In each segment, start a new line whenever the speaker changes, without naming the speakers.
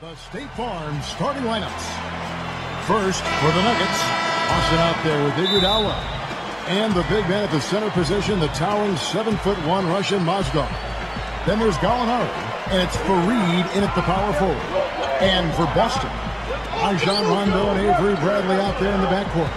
The State Farm starting lineups. First, for the Nuggets, Austin out there with Iguodala. And the big man at the center position, the towering 7'1" Russian Mozgov. Then there's Gallinari, and it's Fareed in at the power forward. And for Boston, Rajon Rondo and Avery Bradley out there in the backcourt.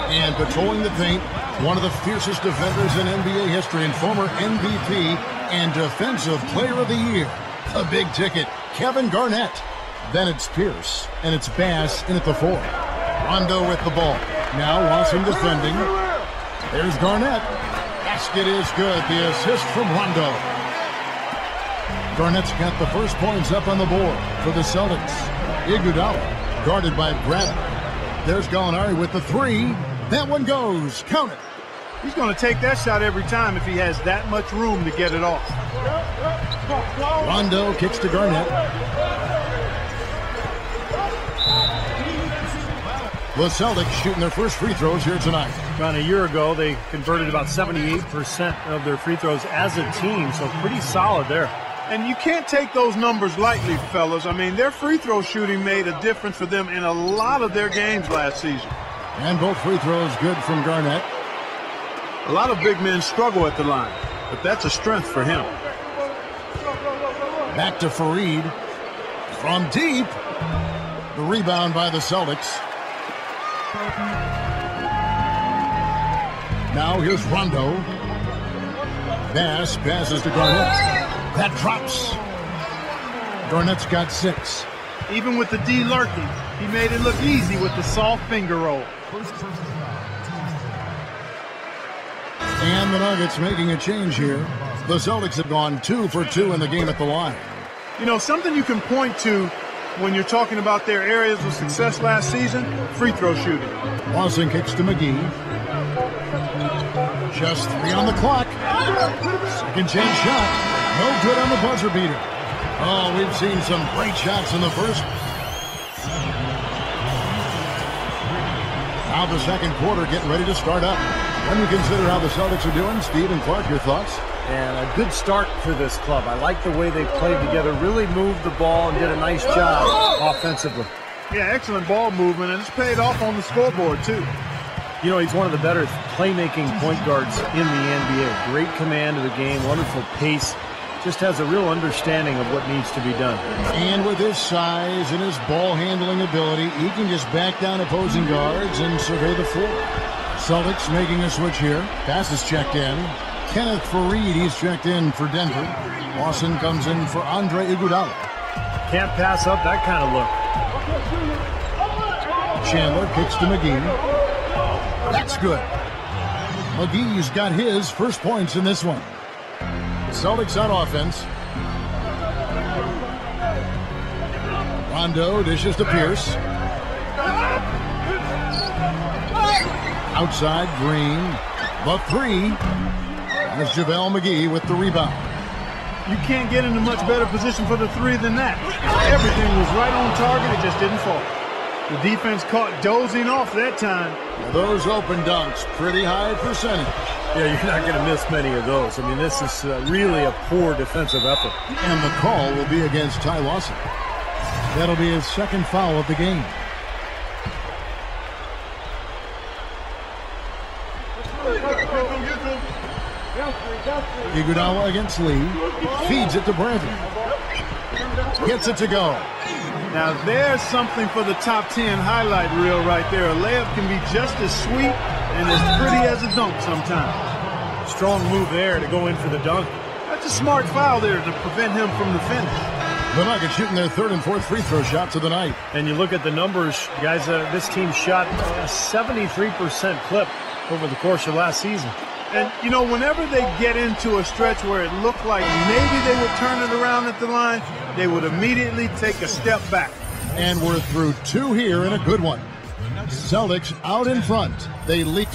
And patrolling the paint, one of the fiercest defenders in NBA history and former MVP and Defensive Player of the Year. A big ticket, Kevin Garnett. Then it's Pierce, and it's Bass in at the 4. Rondo with the ball. Now Lawson defending. There's Garnett. Basket is good. The assist from Rondo. Garnett's got the first points up on the board for the Celtics. Iguodala guarded by Bradley. There's Gallinari with the 3. That one goes. Count it.
He's going to take that shot every time if he has that much room to get it off.
Rondo kicks to Garnett. The Celtics shooting their first free throws here tonight.
Around a year ago, they converted about 78% of their free throws as a team, so pretty solid there.
And you can't take those numbers lightly, fellas. I mean, their free throw shooting made a difference for them in a lot of their games last season.
And both free throws good from Garnett.
A lot of big men struggle at the line, but that's a strength for him.
Back to Fareed. From deep. The rebound by the Celtics. Now here's Rondo. Bass passes to Garnett. That drops. Garnett's got 6.
Even with the D lurking, he made it look easy with the soft finger roll.
And the Nuggets making a change here. The Celtics have gone 2 for 2 in the game at the line.
You know, something you can point to when you're talking about their areas of success last season, free throw shooting.
Lawson kicks to McGee. Just 3 on the clock. Second chance shot. No good on the buzzer beater. Oh, we've seen some great shots in the first. Now the second quarter getting ready to start up. When you consider how the Celtics are doing, Steve and Clark, your thoughts?
And a good start for this club. I like the way they played together, really moved the ball and did a nice job offensively.
Yeah, excellent ball movement, and it's paid off on the scoreboard, too.
You know, he's one of the better playmaking point guards in the NBA. Great command of the game, wonderful pace. Just has a real understanding of what needs to be done.
And with his size and his ball handling ability, he can just back down opposing guards and survey the floor. Celtics making a switch here. Pass is checked in. Kenneth Fareed, he's checked in for Denver. Lawson comes in for Andre Iguodala.
Can't pass up that kind of look.
Chandler kicks to McGee. That's good. McGee's got his first points in this one. Celtics on offense. Rondo dishes to Pierce. Outside, Green. The 3. There's JaVale McGee with the rebound.
You can't get in a much better position for the 3 than that. Everything was right on target, it just didn't fall. The defense caught dozing off that time.
Those open dunks, pretty high percentage.
Yeah, you're not going to miss many of those. I mean, this is really a poor defensive effort.
And the call will be against Ty Lawson. That'll be his second foul of the game. Iguodala against Lee. Feeds it to Bradley. Gets it to go.
Now there's something for the top 10 highlight reel right there. A layup can be just as sweet and as pretty as a dunk sometimes.
Strong move there to go in for the dunk.
That's a smart foul there to prevent him from the finish.
The Nuggets shooting their 3rd and 4th free throw shots of the night.
And you look at the numbers, guys, this team shot a 73% clip over the course of last season.
And, you know, whenever they get into a stretch where it looked like maybe they would turn it around at the line, they would immediately take a step back.
And we're through 2 here in a good one. Celtics out in front. They lead.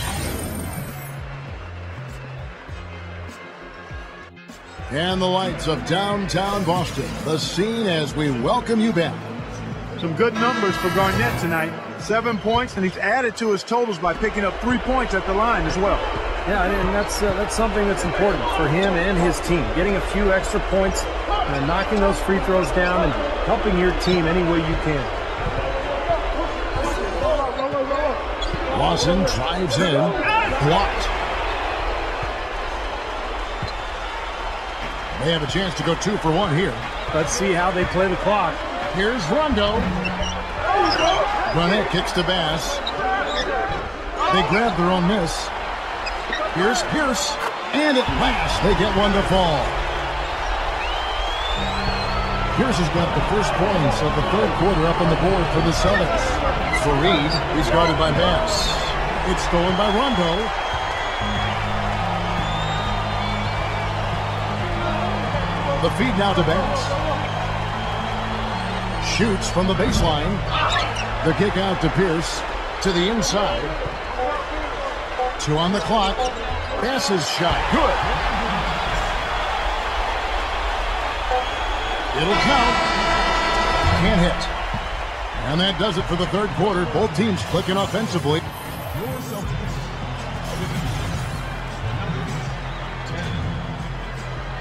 And the lights of downtown Boston. The scene as we welcome you back.
Some good numbers for Garnett tonight. 7 points, and he's added to his totals by picking up 3 points at the line as well.
Yeah, and that's something that's important for him and his team. Getting a few extra points And knocking those free throws down and helping your team any way you can.
Lawson drives in. Blocked. They have a chance to go 2 for 1 here.
Let's see how they play the clock.
Here's Rondo. Garnett kicks to Bass. They grab their own miss. Here's Pierce. And at last, they get one to fall. Pierce has got the first points of the third quarter up on the board for the Celtics. Fareed, he's guarded by Bass. It's stolen by Rondo. The feed now to Bass. Shoots from the baseline. The kick out to Pierce. To the inside. 2 on the clock. Bass's shot. Good. It'll count. Can't hit. And that does it for the third quarter. Both teams clicking offensively.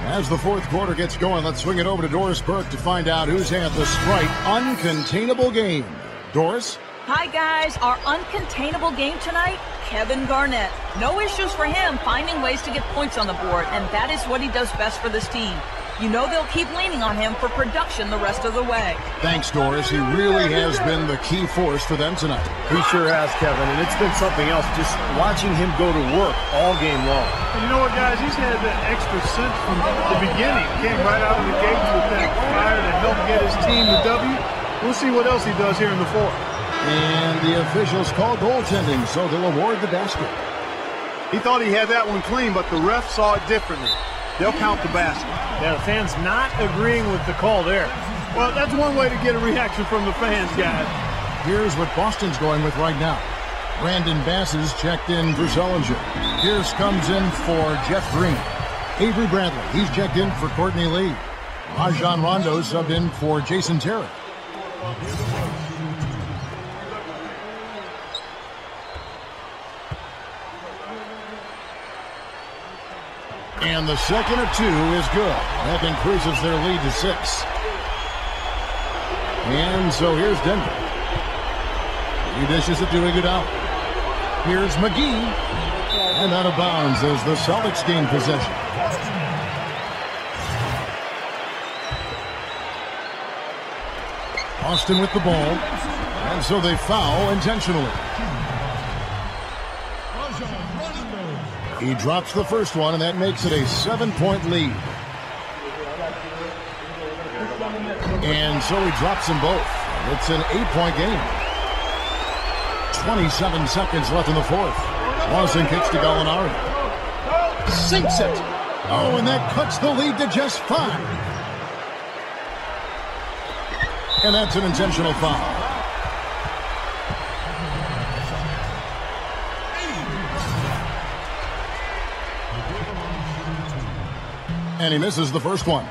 As the fourth quarter gets going, let's swing it over to Doris Burke to find out who's had the Sprite uncontainable game. Doris?
Hi, guys. Our uncontainable game tonight, Kevin Garnett. No issues for him finding ways to get points on the board, and that is what he does best for this team. You know they'll keep leaning on him for production the rest of the way.
Thanks, Doris. He really has been the key force for them tonight.
He sure has, Kevin, and it's been something else just watching him go to work all game long.
And you know what, guys? He's had that extra sense from the beginning. Came right out of the gates with that fire to help get his team the W. We'll see what else he does here in the fourth.
And the officials call goaltending, so they'll award the basket.
He thought he had that one clean, but the ref saw it differently. They'll count the basket.
Yeah, the fans not agreeing with the call there.
Well, that's one way to get a reaction from the fans, guys.
Here's what Boston's going with right now. Brandon Bass is checked in for Zellinger. Pierce comes in for Jeff Green. Avery Bradley, he's checked in for Courtney Lee. Rajon Rondo subbed in for Jason Terry. And the second of 2 is good. That increases their lead to 6. And so here's Denver. He dishes it to Iguodala. Here's McGee. And out of bounds as the Celtics gain possession. Austin with the ball. And so they foul intentionally. He drops the first one, and that makes it a 7-point lead. And so he drops them both. It's an 8-point game. 27 seconds left in the fourth. Lawson kicks to Gallinari. Sinks it. Oh, and that cuts the lead to just 5. And that's an intentional foul. And he misses the first one.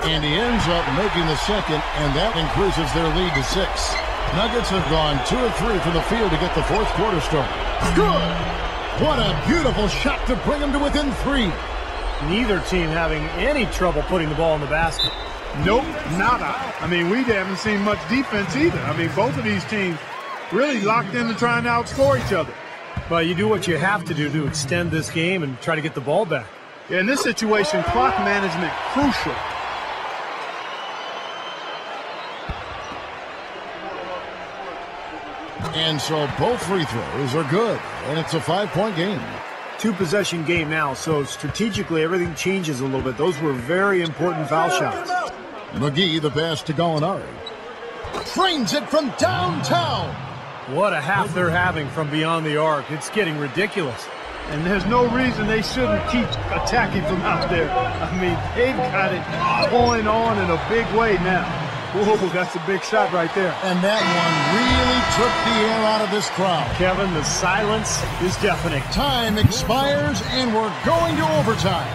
And he ends up making the second, and that increases their lead to 6. Nuggets have gone 2 of 3 from the field to get the fourth quarter started. Good! What a beautiful shot to bring them to within 3.
Neither team having any trouble putting the ball in the basket.
Nope, nada. I mean, we haven't seen much defense either. I mean, both of these teams really locked into trying to outscore each other.
Well, you do what you have to do to extend this game and try to get the ball back.
Yeah, in this situation, clock management crucial.
And so both free throws are good, and it's a 5-point game.
2-possession game now, so strategically everything changes a little bit. Those were very important foul shots.
McGee, the pass to Gallinari. Trains it from downtown.
What a half they're having from beyond the arc. It's getting ridiculous.
And there's no reason they shouldn't keep attacking from out there. I mean, they've got it going on in a big way now. Whoa, that's a big shot right there.
And that one really took the air out of this crowd.
Kevin, the silence is deafening.
Time expires, and we're going to overtime.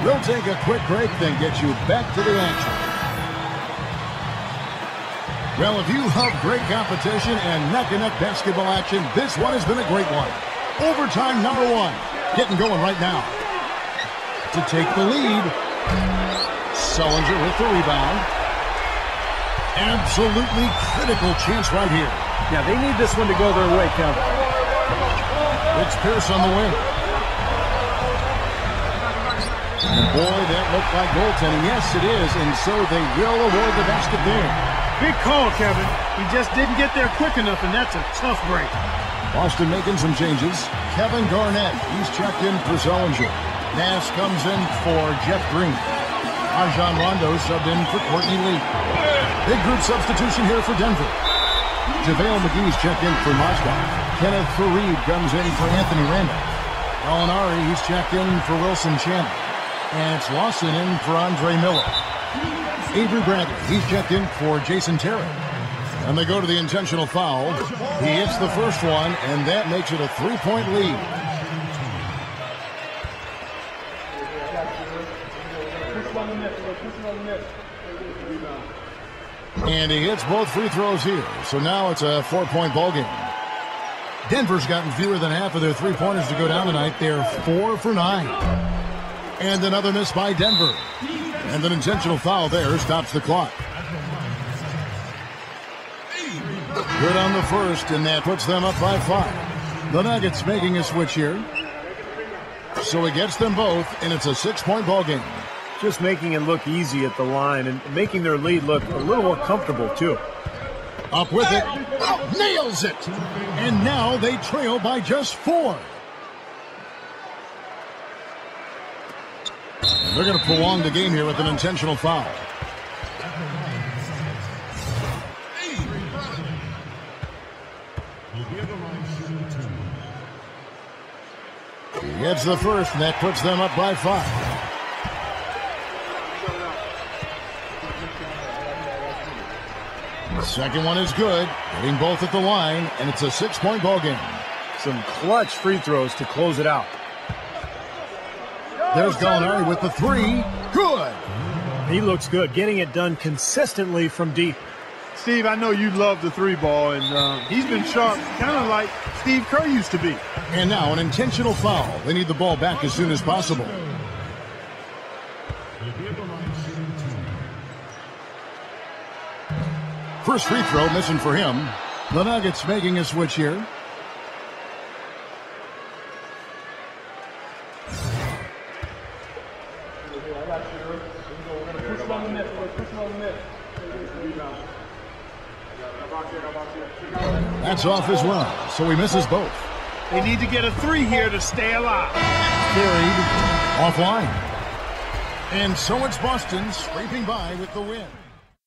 We'll take a quick break, then get you back to the action. Well, if you love great competition and neck-and-neck basketball action, this one has been a great one. Overtime number 1. Getting going right now. To take the lead. Sullinger with the rebound. Absolutely critical chance right here.
Yeah, they need this one to go their way, Kevin.
It's Pierce on the wing. And boy, that looked like goaltending. Yes, it is. And so they will award the basket there.
Big call, Kevin. He just didn't get there quick enough, and that's a tough break.
Boston making some changes. Kevin Garnett, he's checked in for Sullinger. Nass comes in for Jeff Green. Rajon Rondo subbed in for Courtney Lee. Big group substitution here for Denver. JaVale McGee's checked in for Mozgov. Kenneth Faried comes in for Anthony Randolph. Gallinari, he's checked in for Wilson Chandler. And it's Lawson in for Andre Miller. Avery Bradley, he's checked in for Jason Terry. And they go to the intentional foul. He hits the first one, and that makes it a 3-point lead. And he hits both free throws here. So now it's a 4-point ball game. Denver's gotten fewer than half of their three-pointers to go down tonight. They're 4 for 9. And another miss by Denver. And an intentional foul there stops the clock. Good on the first, and that puts them up by 5. The Nuggets making a switch here. So he gets them both, and it's a 6-point ball game.
Just making it look easy at the line and making their lead look a little more comfortable, too.
Up with it. Oh, nails it. And now they trail by just 4. And they're going to prolong the game here with an intentional foul. He gets the first, and that puts them up by 5. The second one is good, hitting both at the line, and it's a 6-point ball game.
Some clutch free throws to close it out.
There's Gallinari with the 3. Good.
He looks good, getting it done consistently from deep.
Steve, I know you love the 3-ball, and he's been sharp, kind of like Steve Kerr used to be.
And now an intentional foul. They need the ball back as soon as possible. First free throw missing for him. The Nuggets making a switch here. That's off as well, so he misses both.
They need to get a 3 here to stay alive.
Carried offline. And so it's Boston scraping by with the win.